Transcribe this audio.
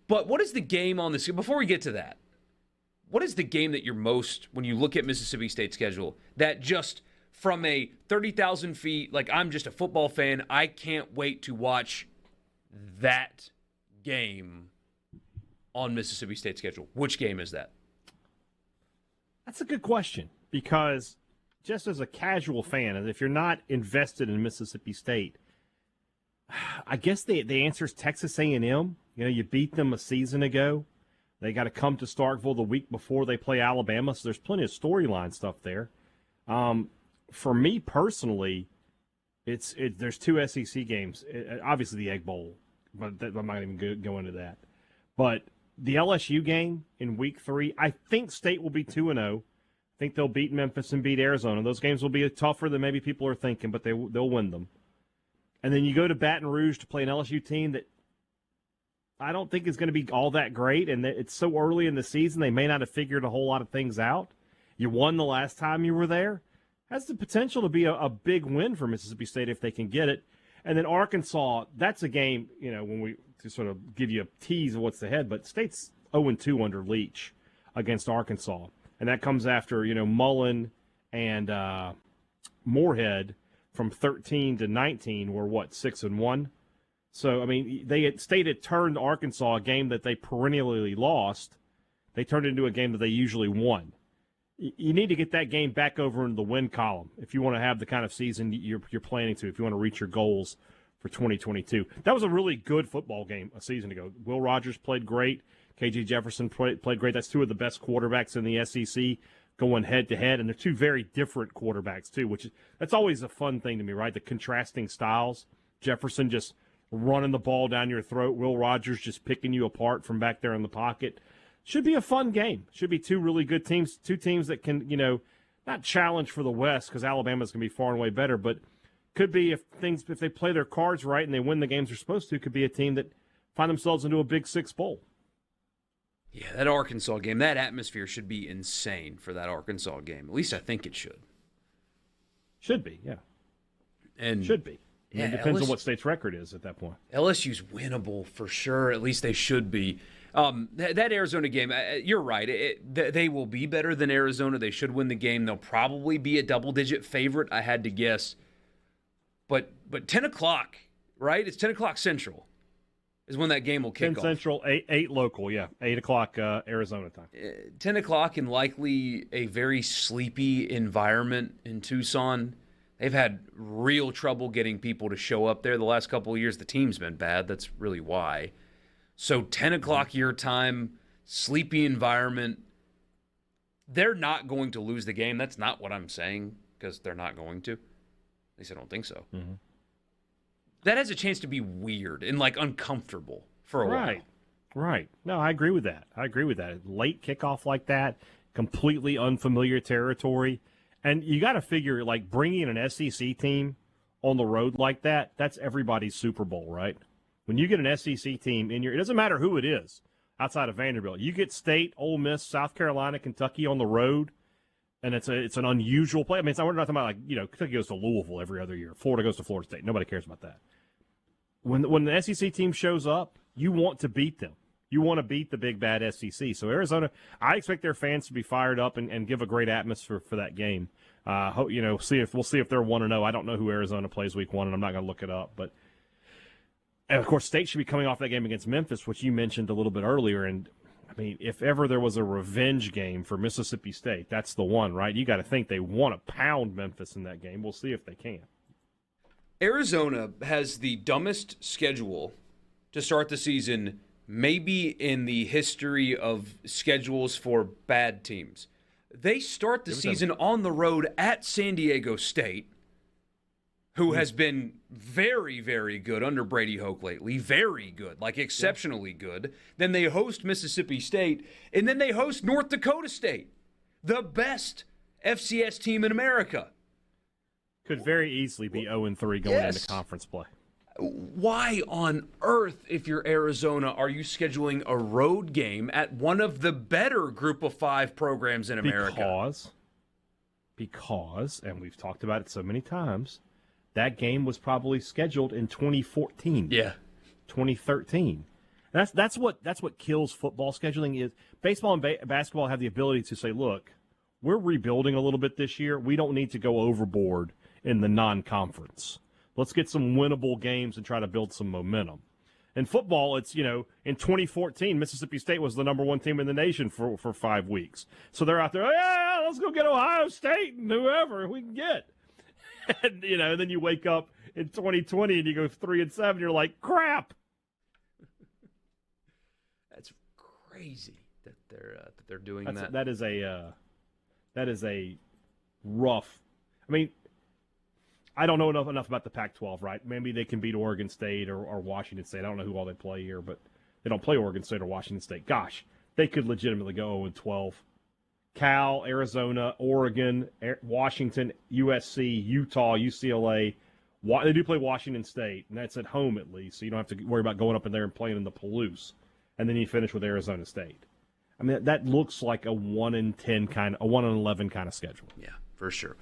But what is the game on this? Before we get to that, what is the game that you're most, when you look at Mississippi State's schedule, that just from a 30,000 feet, like I'm just a football fan, I can't wait to watch that game on Mississippi State's schedule? Which game is that? That's a good question, because just as a casual fan, and if you're not invested in Mississippi State, I guess the answer is Texas A&M. You know, you beat them a season ago. They got to come to Starkville the week before they play Alabama, so there's plenty of storyline stuff there. For me personally, there's two SEC games. Obviously the Egg Bowl, but I'm not even go into that. But the LSU game in Week 3, I think State will be 2-0. I think they'll beat Memphis and beat Arizona. Those games will be tougher than maybe people are thinking, but they'll win them. And then you go to Baton Rouge to play an LSU team that I don't think is going to be all that great, and it's so early in the season they may not have figured a whole lot of things out. You won the last time you were there. Has the potential to be a big win for Mississippi State if they can get it. And then Arkansas, that's a game, when we to sort of give you a tease of what's ahead, but State's 0-2 under Leach against Arkansas. And that comes after, Mullen and Moorhead from 13 to 19 were 6-1. So, I mean, State had turned Arkansas, a game that they perennially lost, they turned it into a game that they usually won. You need to get that game back over in the win column if you want to have the kind of season you're planning to, if you want to reach your goals for 2022. That was a really good football game a season ago. Will Rogers played great. KJ Jefferson played great. That's two of the best quarterbacks in the SEC going head-to-head, and they're two very different quarterbacks, too, that's always a fun thing to me, right? The contrasting styles. Jefferson just running the ball down your throat. Will Rogers just picking you apart from back there in the pocket. Should be a fun game. Should be two really good teams, two teams that can, not challenge for the West because Alabama's going to be far and away better, but could be if they play their cards right and they win the games they're supposed to, could be a team that find themselves into a Big Six bowl. Yeah, that Arkansas game, that atmosphere should be insane for that Arkansas game. At least I think it should. Should be, yeah. Should be. Yeah, it depends on what State's record is at that point. LSU's winnable for sure. At least they should be. That Arizona game, you're right. They will be better than Arizona. They should win the game. They'll probably be a double-digit favorite, I had to guess. But 10 o'clock, right? It's 10 o'clock Central is when that game will kick 10 off. 10 Central, 8 local, yeah. 8 o'clock Arizona time. 10 o'clock in likely a very sleepy environment in Tucson. They've had real trouble getting people to show up there the last couple of years. The team's been bad. That's really why. So 10 o'clock your time, sleepy environment. They're not going to lose the game. That's not what I'm saying, because they're not going to. At least I don't think so. Mm-hmm. That has a chance to be weird and uncomfortable for a while. Right. No, I agree with that. Late kickoff like that, completely unfamiliar territory. And you got to figure, bringing an SEC team on the road like that, that's everybody's Super Bowl, right? When you get an SEC team in it doesn't matter who it is outside of Vanderbilt. You get State, Ole Miss, South Carolina, Kentucky on the road, and it's an unusual play. I mean, we're not talking about, Kentucky goes to Louisville every other year. Florida goes to Florida State. Nobody cares about that. When the SEC team shows up, you want to beat them. You want to beat the big, bad SEC. So Arizona, I expect their fans to be fired up and give a great atmosphere for that game. We'll see if they're 1-0. I don't know who Arizona plays week 1, and I'm not going to look it up. But, and of course, State should be coming off that game against Memphis, which you mentioned a little bit earlier. And, I mean, if ever there was a revenge game for Mississippi State, that's the one, right? You got to think they want to pound Memphis in that game. We'll see if they can. Arizona has the dumbest schedule to start the season maybe in the history of schedules for bad teams. They start the season on the road at San Diego State, who has been very, very good under Brady Hoke lately. Very good, exceptionally good. Then they host Mississippi State, and then they host North Dakota State, the best FCS team in America. Could very easily be 0-3 going into conference play. Why on earth, if you're Arizona, are you scheduling a road game at one of the better Group of 5 programs in America? Because, and we've talked about it so many times, that game was probably scheduled in 2014. Yeah. 2013. That's what kills football scheduling. Is baseball and basketball have the ability to say, look, we're rebuilding a little bit this year. We don't need to go overboard in the non-conference. Let's get some winnable games and try to build some momentum. In football, it's, in 2014, Mississippi State was the number one team in the nation for 5 weeks. So they're out there, yeah, let's go get Ohio State and whoever we can get. And, and then you wake up in 2020 and you go 3-7, you're like, crap. That's crazy that they're doing that. That is a rough. I mean, I don't know enough about the Pac-12, right? Maybe they can beat Oregon State or Washington State. I don't know who all they play here, but they don't play Oregon State or Washington State. Gosh, they could legitimately go 0-12. Cal, Arizona, Oregon, Washington, USC, Utah, UCLA. They do play Washington State, and that's at home at least, so you don't have to worry about going up in there and playing in the Palouse. And then you finish with Arizona State. I mean, that looks like a 1-10 kind of, a 1-11 kind of schedule. Yeah, for sure.